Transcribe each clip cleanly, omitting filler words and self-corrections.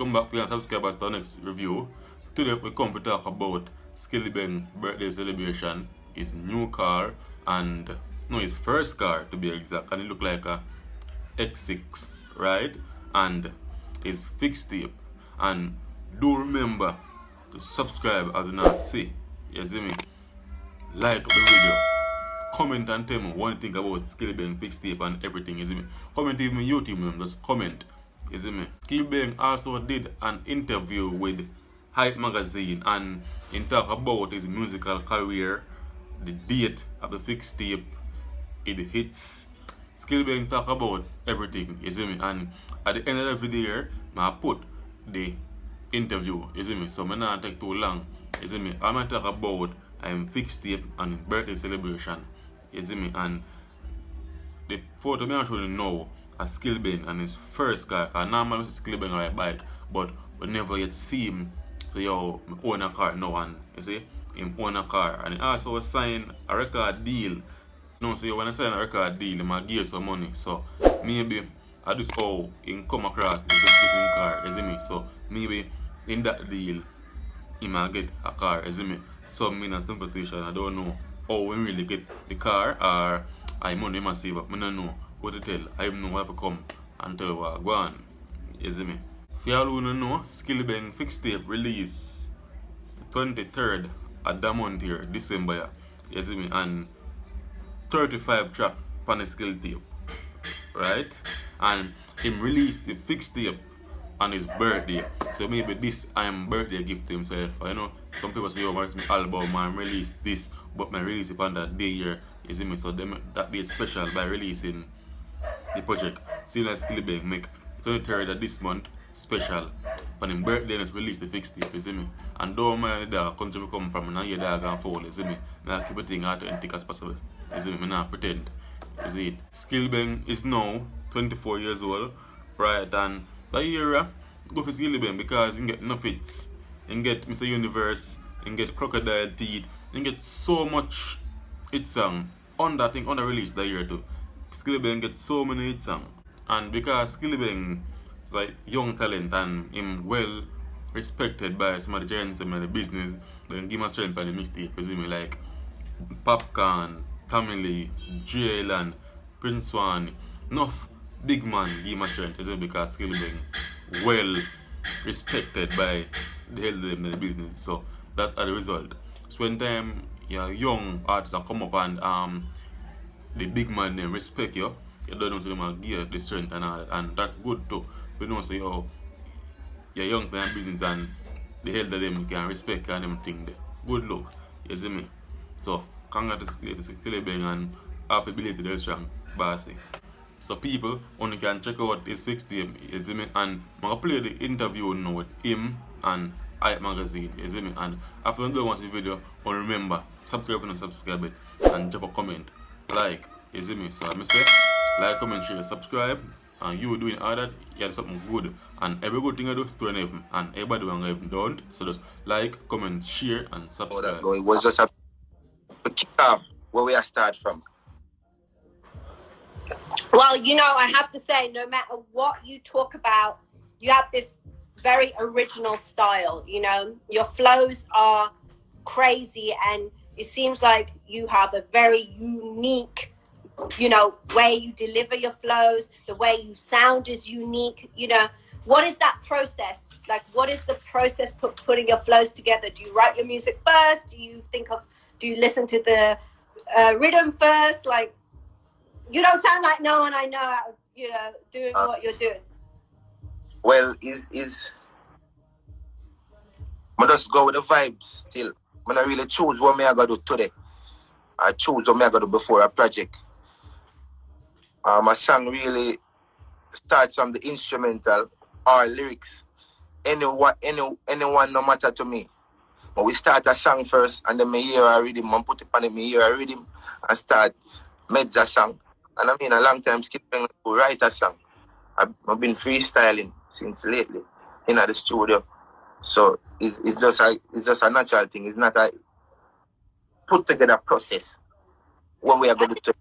Welcome back, fans and subscribers, to our next review. Today we come to talk about Skillibeng birthday celebration, his new car, and no, his first car to be exact, and it looked like a X6, right? And his fixed tape. And do remember to subscribe as you not see. You see me? Like the video. Comment and tell me what you think about Skillibeng fixed tape and everything, you see me? Comment even YouTube member, just comment. You see me? Skillibeng also did an interview with Hype magazine and he talk about his musical career, the date of the fixed tape, it hits. Skillibeng talk about everything, you see me? And at the end of the video, I put the interview, you see me? So I not take too long, you see me? I'm gonna talk about fixed tape and birthday celebration, you see me? And the photo me show you now a Skillibeng and his first car. Cause normally Skillibeng ride bike, but we never yet see him. So yo, I own a car now, and you see, him own a car, and he also signed a record deal. No, so when I sign a record deal, he might give you some money. So maybe I just how he come across the car, you see me? So maybe in that deal, he might get a car, you see me? Some mean and competition, I don't know how we really get the car or I money must save up. I don't know what to tell. I don't know what to come and tell what go on. You see me? For y'all who don't know, Skillibeng fixed tape release 23rd at the month here, December. You see me? And 35 track on the Skilltape. Right? And him released the fixed tape on his birthday. So maybe this birthday gift to himself. I know some people say, oh, where's my album, I release this, but I release it on that day here. You see me? So that day is special by releasing the project. See like Skillibeng make 23rd of this month special. On his birthday, it's release the fixed tape, you see me? And don't mind the country we come from, and now your dog and fall, you see me? Now keep it thing authentic as possible. You see me? I not pretend. You see it? Skillibeng is now 24 years old, right? And that year, go for Skillibeng because you get no fits. You get Mr. Universe, you get Crocodile Teeth, you get so much hit song on that thing, on the release that year too. Skillibeng get so many hit song. And because Skillibeng is like young talent and him well respected by some of the giants in the business, then give him a strength on the mixtape, you see me? Like Popcorn, Tamili, Jail and Prince One, enough big man give him a strength, you see me? Because Skillibeng well respected by the hell of them in the business. So that are the result. So when time your young artists come up and the big man they respect you, you don't know to them and give the strength and all that, and that's good too. You know, so you're young for your business and the hell of them can respect and them thing there. Good luck, you see me? So congratulations to Skillibeng and happy belated very strong, bossy. So people only can check out his fixed tape, you see me? And I'm gonna play the interview now with him and Hype magazine, you see me? And after you don't watch the video, remember, subscribe and subscribe it and drop a comment, like, you see me? So I say, like, comment, share, subscribe, and you doing all that, you have something good. And every good thing I do is to an heaven, and everybody when heaven don't. So just like, comment, share, and subscribe. It was just a kick off where we start from. Well, you know, I have to say, no matter what you talk about, you have this very original style. You know, your flows are crazy, and it seems like you have a very unique, you know, way you deliver your flows. The way you sound is unique. You know, what is that process? Like, what is the process putting your flows together? Do you write your music first? Do you listen to the rhythm first? Like, you don't sound like no one I know out, you know, doing what you're doing. Well, I just go with the vibes still. I don't really choose what I gotta do today. I choose what I gotta do before a project. My song really starts from the instrumental or lyrics. Anyone no matter to me. But we start a song first and then me hear a rhythm and put it on it, me hear a rhythm and start mezza song. And I mean a long time Skillibeng to write a song. I've been freestyling since lately in the studio. So it's just a natural thing. It's not a put together process. What we are going to do.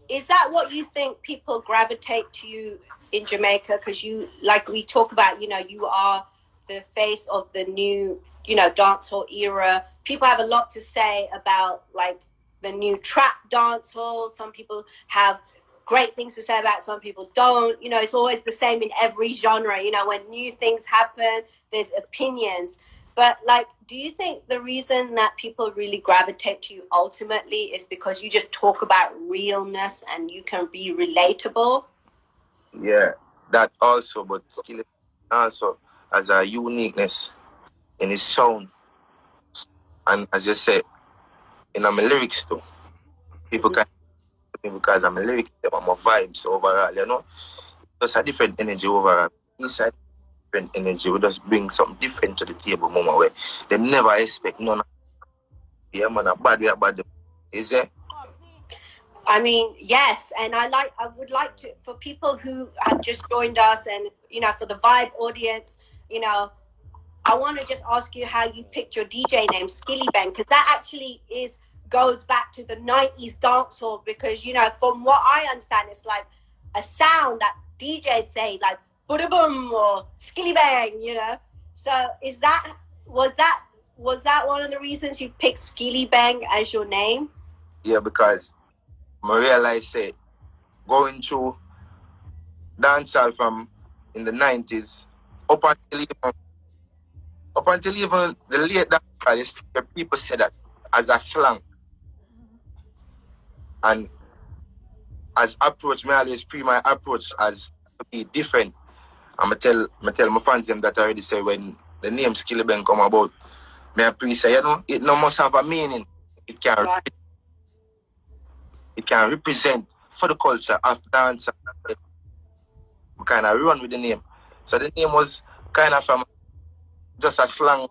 is that what you think people gravitate to you in Jamaica? Because you, like we talk about, you know, you are the face of the new, you know, dancehall era. People have a lot to say about like the new trap dancehall. Some people have great things to say about it, some people don't. You know, it's always the same in every genre. You know, when new things happen, there's opinions. But like, do you think the reason that people really gravitate to you ultimately is because you just talk about realness and you can be relatable? Yeah, that also, but Skillibeng also has a uniqueness in his sound. And as you say, in my lyrics too. People can because I'm a lyrics, I'm a vibes overall, you know. Just a different energy overall. Inside different energy, we just bring something different to the table, mama, where they never expect none of yeah, man, a bad way about them. Is it? I mean, yes, and I would like to, for people who have just joined us, and you know, for the Vybe audience, you know, I want to just ask you how you picked your DJ name, Skillibeng, because that actually goes back to the 90s dancehall. Because you know, from what I understand, it's like a sound that DJs say, like "boom" or "Skillibeng," you know. So, was that one of the reasons you picked Skillibeng as your name? Yeah, because I realize say going through dancehall from in the 90s up until even the late dancehall, people say that as a slang. And as approach, me always pre my approach as to be different. I'm tell my fans them that I already say when the name Skillibeng come about, me I pre say, you know, it no must have a meaning. It can represent for the culture of dance. We kind of run with the name. So the name was kind of from just a slang.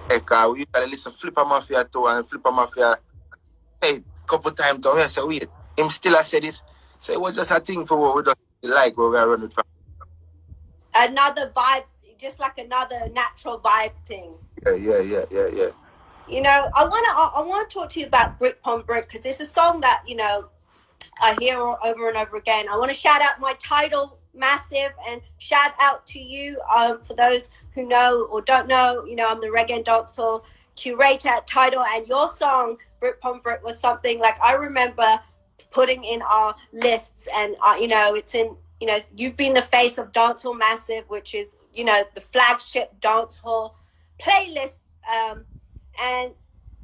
Like, we usually listen Flipper Mafia too, and Flipper Mafia say a couple times to me, I say, wait, him still I say this. So it was just a thing for what we just like where we are running from. Another vibe, just like another natural vibe thing. Yeah. You know, I want to talk to you about Brick on Brick, because it's a song that, you know, I hear over and over again. I want to shout out my title, Massive, and shout out to you. For those who know or don't know, you know, I'm the reggae and dancehall curator at Tidal, and your song Brick on Brick was something like I remember putting in our lists, and you know, it's in, you know, you've been the face of Dancehall Massive, which is, you know, the flagship dancehall playlist. And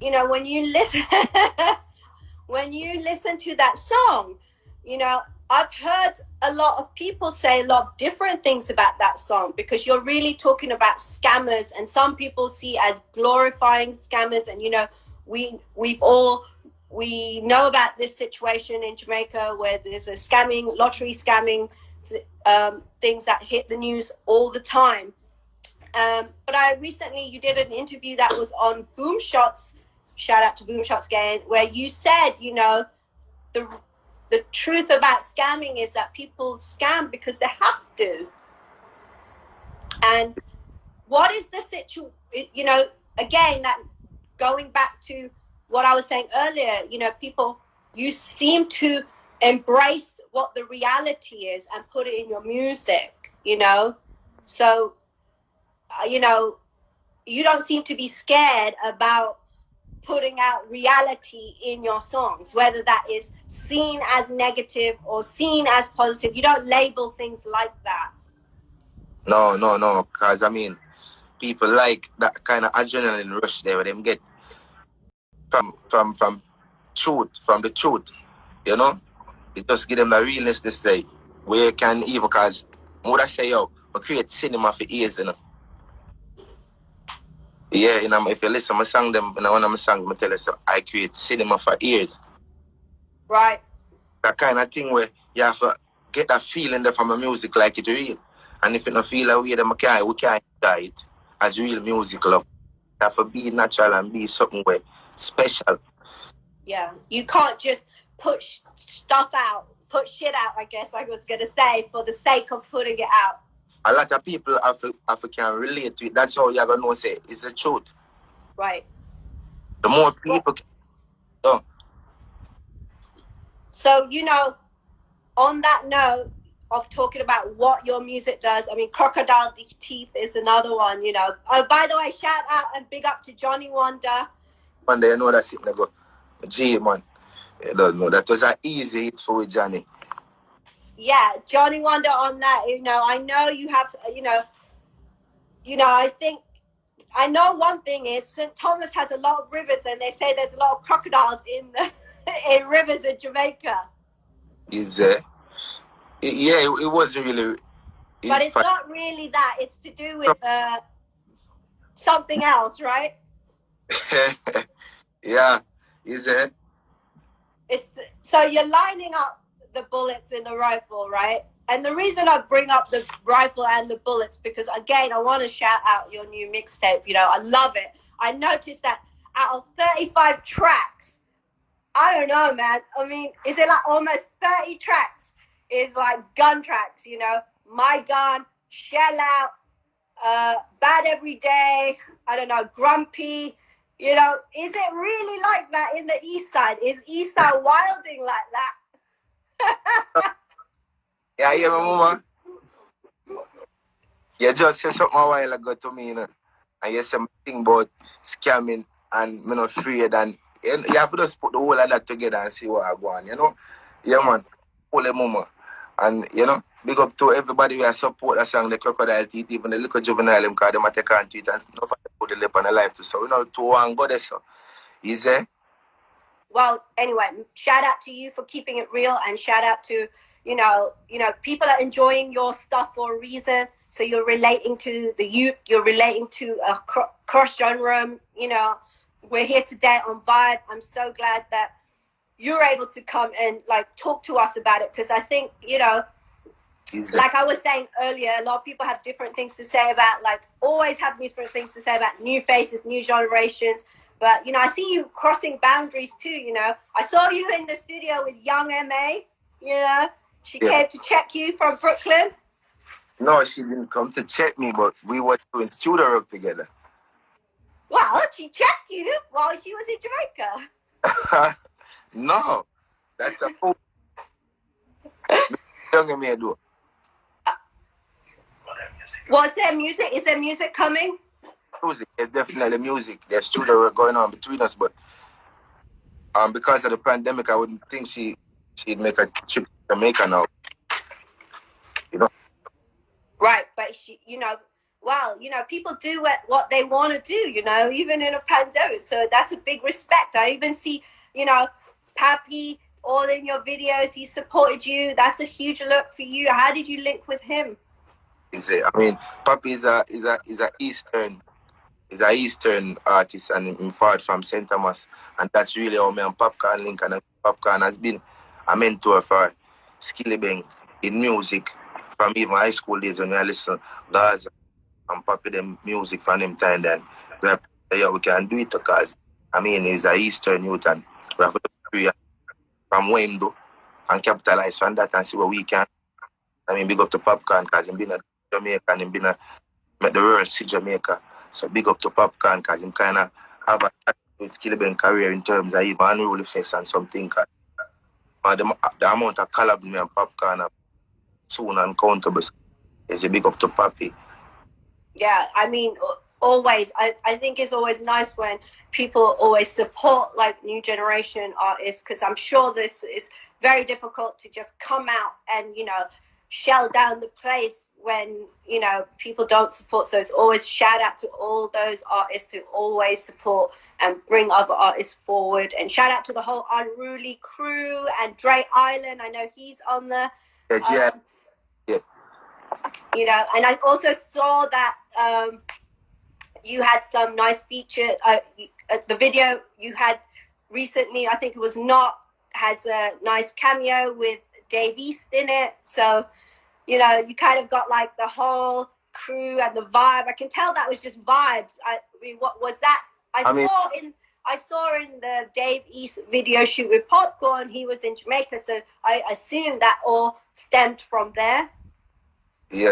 you know, when you listen to that song, you know, I've heard a lot of people say a lot of different things about that song, because you're really talking about scammers, and some people see as glorifying scammers. And you know, we know about this situation in Jamaica where there's a lottery scamming things that hit the news all the time. But you did an interview that was on Boom Shots, shout out to Boom Shots again, where you said, you know, the truth about scamming is that people scam because they have to. And what is the situation, you know, again, that going back to what I was saying earlier, you know, people, you seem to embrace what the reality is and put it in your music, you know. So, you know, you don't seem to be scared about putting out reality in your songs, whether that is seen as negative or seen as positive. You don't label things like that. No, because I mean, people like that kind of adrenaline rush there where them get from truth, from the truth, you know. It just give them the realness to say where you can even, because what I say, yo, I create cinema for ears, you know. Yeah, you know, if you listen to my song, them, you know, when I'm song, I tell you, so I create cinema for ears. Right. That kind of thing where you have to get that feeling there from the music like it's real. And if you don't feel that way, then we can't enjoy it as real music love. You have to be natural and be something where special. Yeah, you can't just put shit out, I guess I was going to say, for the sake of putting it out. A lot of people can relate to it. That's how you're going to know, say, it's the truth. Right. The more people, So, you know, on that note of talking about what your music does, I mean, Crocodile Teeth is another one, you know. Oh, by the way, shout out and big up to Johnny Wonder. Wonder, you know that's it, go. G, man. You don't know. That was an easy hit for Johnny. Yeah, Johnny Wonder on that. You know, I know you have, you know, I think, I know one thing is St. Thomas has a lot of rivers, and they say there's a lot of crocodiles in the in rivers in Jamaica. Is yeah, it wasn't really. But it's not really that. It's to do with something else, right? Yeah, is it? It's so you're lining up the bullets in the rifle, right? And the reason I bring up the rifle and the bullets, because again, I want to shout out your new mixtape. You know, I love it. I noticed that out of 35 tracks, I don't know, man. I mean, is it like almost 30 tracks is like gun tracks, you know? My Gun, Shell Out, Bad Every Day, I don't know, Grumpy. You know, is it really like that in the East Side? Is East Side wilding like that? Yeah, my mama. You just said something a while ago to me, you know. And you said something about scamming and me not afraid, and you have to just put the whole of that together and see what I go on, you know? Yeah, man. Holy mama. And, you know, big up to everybody who support that song, the Crocodile Teeth, even the little juvenile, because they might take on to it and stuff like put the lip on the life to. So, you know, to one go there, so. Easy. Well, anyway, shout out to you for keeping it real, and shout out to, you know, people are enjoying your stuff for a reason. So you're relating to the youth, you're relating to a cross-genre, you know. We're here today on Vybe. I'm so glad that you're able to come and like talk to us about it, because I think, you know, like I was saying earlier, a lot of people have different things to say about, like, always have different things to say about new faces, new generations. But, you know, I see you crossing boundaries too, you know. I saw you in the studio with Young M.A., you know. She came to check you from Brooklyn. No, she didn't come to check me, but we were doing studio work together. Well, she checked you while she was in Jamaica. No, that's a fool. Young M.A. do. Was there music? Is there music coming? Music, there's definitely music. There's studio work going on between us, but because of the pandemic, I wouldn't think she'd make a trip to Jamaica now. You know? Right, but she, you know, well, you know, people do what they want to do, you know, even in a pandemic. So that's a big respect. I even see, you know, Pappy all in your videos. He supported you. That's a huge look for you. How did you link with him? I mean, Pappy is a Eastern artist, and in fact from St. Thomas, and that's really how me and Popcorn link. And Popcorn has been a mentor for Skillibeng in music from even high school days when I listen Gaza and Pappy them music from them time. Then we can do it, because I mean he's a Eastern youth, and we have to do from Wemdo and capitalize on that and see what we can. I mean, big up to Popcorn, because he's been a Jamaica and he's been a make the world see Jamaica. So big up to Popcorn, because him kind of have a with Skillibeng career in terms of even unruly face and something. The amount of collab me and Popcorn are soon uncountable. Is a big up to Pappy. Yeah, I mean, always. I think it's always nice when people always support like new generation artists, because I'm sure this is very difficult to just come out and, you know, shell down the place when, you know, people don't support. So it's always shout out to all those artists who always support and bring other artists forward, and shout out to the whole Unruly crew and Dre Island. I know he's on the Yeah. You know, and I also saw that you had some nice feature. The video you had recently, I think it was Not, has a nice cameo with Dave East in it. So, you know, you kind of got like the whole crew and the vibe. I can tell that was just vibes. I mean, what was that? I saw in the Dave East video shoot with Popcorn, he was in Jamaica, so I assume that all stemmed from there. Yeah.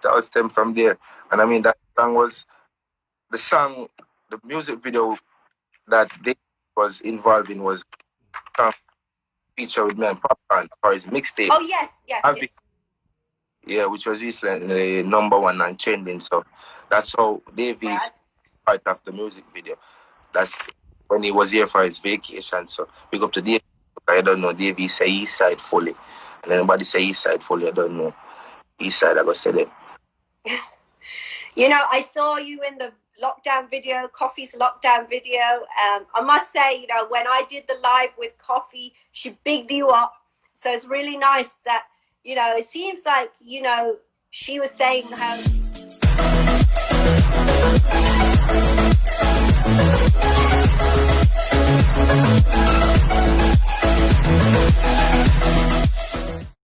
That was stemmed from there. And I mean, that song was the music video that Dave was involved in was feature with me and Popcorn for his mixtape. Oh yes, yes, Have yes. it. Yeah, which was recently #1 and trending. So that's how Davey's Right. part of the music video. That's when he was here for his vacation. So big up to Davey. I don't know. Davey say East Side fully. And anybody say East Side fully, I don't know. East Side, I go say that. You know, I saw you in the lockdown video, Coffee's lockdown video. I must say, you know, when I did the live with Coffee, she bigged you up. So it's really nice that, you know, it seems like, you know, she was saying how